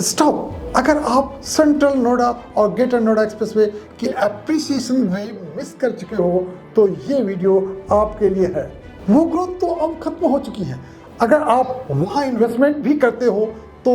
Stop. अगर आप central Noida और ग्रेटर नोएडा एक्सप्रेसवे की एप्रिसिएशन वेव मिस कर चुके हो तो ये वीडियो आपके लिए है। वो ग्रोथ तो अब खत्म हो चुकी है। अगर आप वहां इन्वेस्टमेंट भी करते हो तो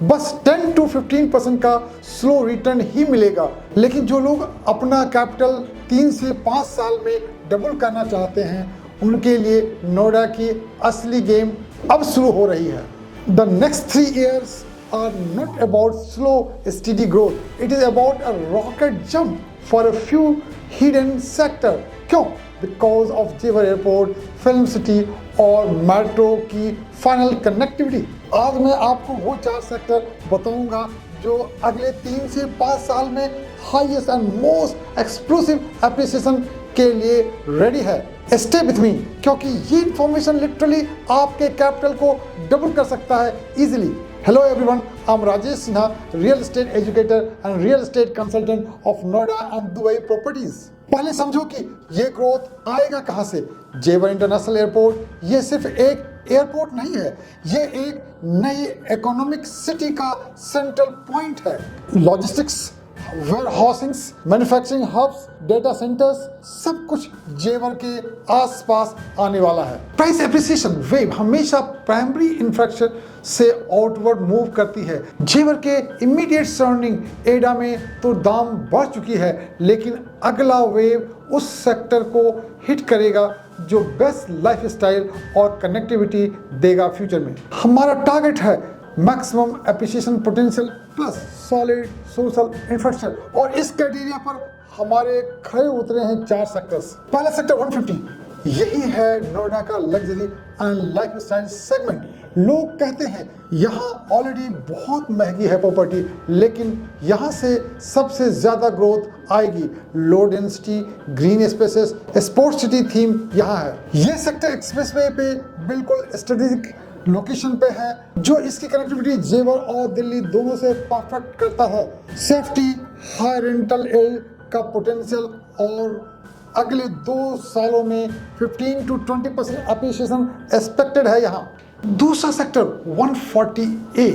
बस 10 to 15% का स्लो रिटर्न ही मिलेगा। लेकिन जो लोग अपना कैपिटल 3 से 5 साल में डबल करना चाहते हैं उनके लिए नोएडा की असली गेम अब शुरू हो रही है। The next 3 years are not about slow steady growth, it is about a rocket jump for a few hidden sector। क्यों? Because of जेवर एयरपोर्ट, फिल्म सिटी और मेट्रो की फाइनल कनेक्टिविटी। आज मैं आपको वो 4 सेक्टर बताऊंगा जो अगले 3 से 5 साल में highest and most explosive appreciation के लिए रेडी है। स्टे विथ मी, क्योंकि ये इंफॉर्मेशन लिटरली आपके कैपिटल को डबल कर सकता है easily. Hello everyone, I'm Rajesh Sinha, real estate educator and real estate consultant of Noida and Dubai Properties। पहले समझो कि ये ग्रोथ आएगा कहां से। जेवर इंटरनेशनल एयरपोर्ट ये सिर्फ एक एयरपोर्ट नहीं है, ये एक नई इकोनॉमिक सिटी का सेंट्रल पॉइंट है। Logistics, warehousings, manufacturing hubs, data centres, सब कुछ जेवर के आसपास आने वाला है। प्राइस एप्रिसिएशन वेव हमेशा प्राइमरी इंफ्रास्ट्रक्चर से आउटवर्ड मूव करती है। जेवर के इमीडिएट सराउंडिंग एडा में तो दाम बढ़ चुकी है, लेकिन अगला वेव उस सेक्टर को हिट करेगा जो बेस्ट लाइफस्टाइल और कनेक्टिविटी देगा फ्यूचर में। हमारा टारगेट है maximum appreciation potential plus solid social infrastructure, और इस क्राइटेरिया पर हमारे खड़े उतरे हैं 4 सेक्टर्स। पहला सेक्टर 150, यही है नोएडा का लग्जरी एंड लाइफस्टाइल सेगमेंट। लोग कहते हैं यहाँ ऑलरेडी बहुत महंगी है प्रॉपर्टी, लेकिन यहाँ से सबसे ज्यादा ग्रोथ आएगी। Low density, green spaces, sports city theme यहाँ है। ये सेक्टर एक्सप्रेसवे पे बिल्कुल स्ट्रेटेजिक लोकेशन पे है, जो इसकी कनेक्टिविटी जेवर और दिल्ली दोनों से परफेक्ट करता है। सेफ्टी, हाई रेंटल एल्ड का पोटेंशियल और अगले 2 सालों में 15 to 20% एप्रिसिएशन एक्सपेक्टेड है यहाँ। दूसरा सेक्टर 140A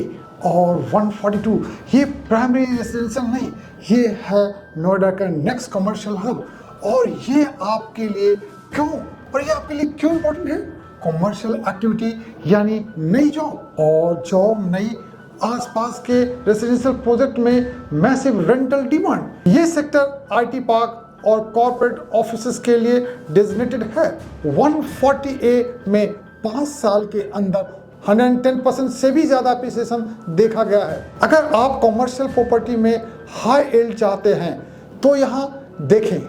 और 142, ये प्राइमरी रेजिडेंशियल नहीं, ये है नोएडा का नेक्स्ट कमर्शियल हब। और ये आपके लिए क्यों, और ये आपके लिए क्यों इंपॉर्टेंट है? कमर्शियल एक्टिविटी यानी नई जॉब, और जॉब नई आसपास के रेजिडेंशियल प्रोजेक्ट में मैसिव रेंटल डिमांड। ये सेक्टर आईटी पार्क और कॉर्पोरेट ऑफिसेस के लिए डेजिग्नेटेड है। 140A में 5 साल के अंदर 110% से भी ज्यादा एप्रिसिएशन देखा गया है। अगर आप कमर्शियल प्रॉपर्टी में हाई यील्ड चाहते हैं तो यहाँ देखें,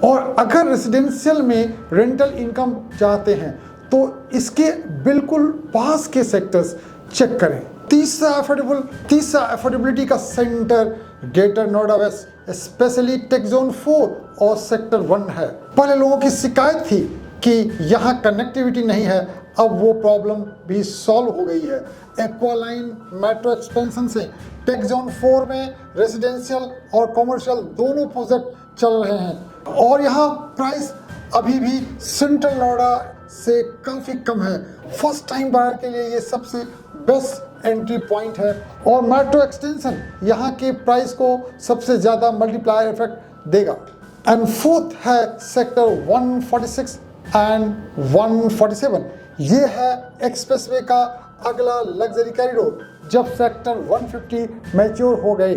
और अगर रेजिडेंशियल में रेंटल इनकम चाहते हैं तो इसके बिल्कुल पास के सेक्टर्स चेक करें। तीसरा अफोर्डेबिलिटी का centre greater Noida west, specially tech zone 4 और सेक्टर 1 है। पहले लोगों की शिकायत थी कि यहाँ कनेक्टिविटी नहीं है, अब वो प्रॉब्लम भी सॉल्व हो गई है। एक्वालाइन मेट्रो एक्सपेंशन से टेक जोन 4 में रेजिडेंशियल और कमर्शियल दोनों प्रोजेक्ट चल रहे हैं, और यहाँ प्राइस अभी भी सेंट्रल नोएडा से काफी कम है। फर्स्ट टाइम बायर के लिए ये सबसे बेस्ट एंट्री पॉइंट है। और मेट्रो एक्सटेंशन यहाँ के प्राइस को सबसे ज्यादा मल्टीप्लायर इफेक्ट देगा। एंड फोर्थ है सेक्टर 146 एंड 147, ये है एक्सप्रेसवे का अगला लग्जरी कॉरिडोर। जब सेक्टर 150 मैच्योर हो गए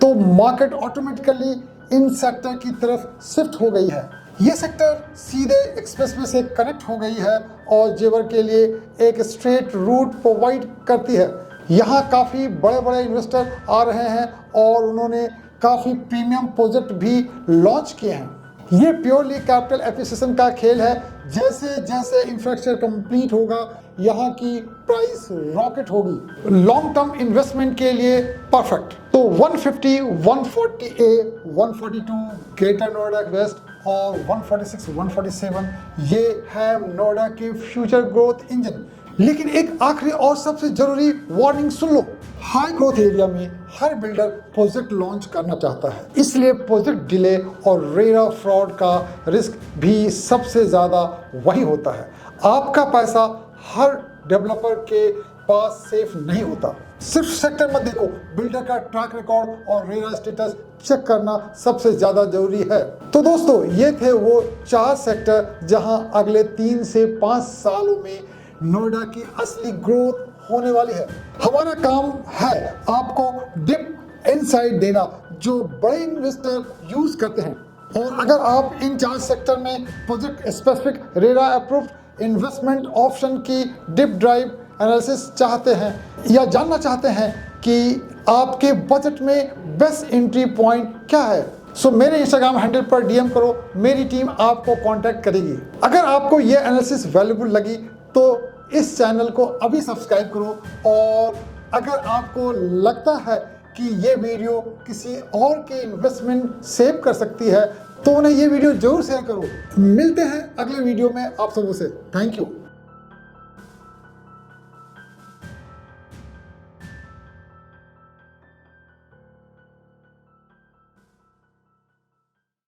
तो मार्केट ऑटोमेटिकली इन सेक्टर की तरफ शिफ्ट हो गई है। ये सेक्टर सीधे एक्सप्रेसवे से कनेक्ट हो गई है और जेवर के लिए एक स्ट्रेट रूट प्रोवाइड करती है। यहाँ काफ़ी बड़े बड़े इन्वेस्टर आ रहे हैं और उन्होंने काफ़ी प्रीमियम प्रोजेक्ट भी लॉन्च किए हैं। ये प्योरली कैपिटल एप्रिसिएशन का खेल है। जैसे जैसे इंफ्रास्ट्रक्चर कंप्लीट होगा यहाँ की प्राइस रॉकेट होगी। लॉन्ग टर्म इन्वेस्टमेंट के लिए परफेक्ट। तो 150, 140A, 142 ग्रेटर नोएडा वेस्ट और 146, 147 ये है नोएडा के फ्यूचर ग्रोथ इंजन। लेकिन एक आखिरी और सबसे जरूरी वार्निंग सुन लो। हाई ग्रोथ एरिया में हर बिल्डर प्रोजेक्ट लॉन्च करना चाहता है, इसलिए प्रोजेक्ट डिले और रेरा फ्रॉड का रिस्क भी सबसे ज्यादा वही होता है। आपका पैसा हर डेवलपर के पास सेफ नहीं होता। सिर्फ सेक्टर मत देखो, बिल्डर का ट्रैक रिकॉर्ड और रेरा स्टेटस चेक करना सबसे ज्यादा जरूरी है। तो दोस्तों, ये थे वो 4 सेक्टर जहां अगले 3 से 5 सालों में नोएडा की असली ग्रोथ होने वाली है। हमारा काम है आपको डिप इनसाइट देना जो बड़े इन्वेस्टर यूज करते हैं। और अगर आप इन 4 सेक्टर में project specific RERA approved investment option की डिप ड्राइव एनालिसिस चाहते हैं या जानना चाहते हैं कि आपके बजट में बेस्ट एंट्री पॉइंट क्या है, सो मेरे इंस्टाग्राम हैंडल पर डीएम करो, मेरी टीम आपको कांटेक्ट करेगी। अगर आपको ये एनालिसिस वैल्यूबल लगी तो इस चैनल को अभी सब्सक्राइब करो, और अगर आपको लगता है कि ये वीडियो किसी और के इन्वेस्टमेंट सेव कर सकती है तो उन्हें ये वीडियो जरूर शेयर करो। मिलते हैं अगले वीडियो में आप सबों से। Thank you.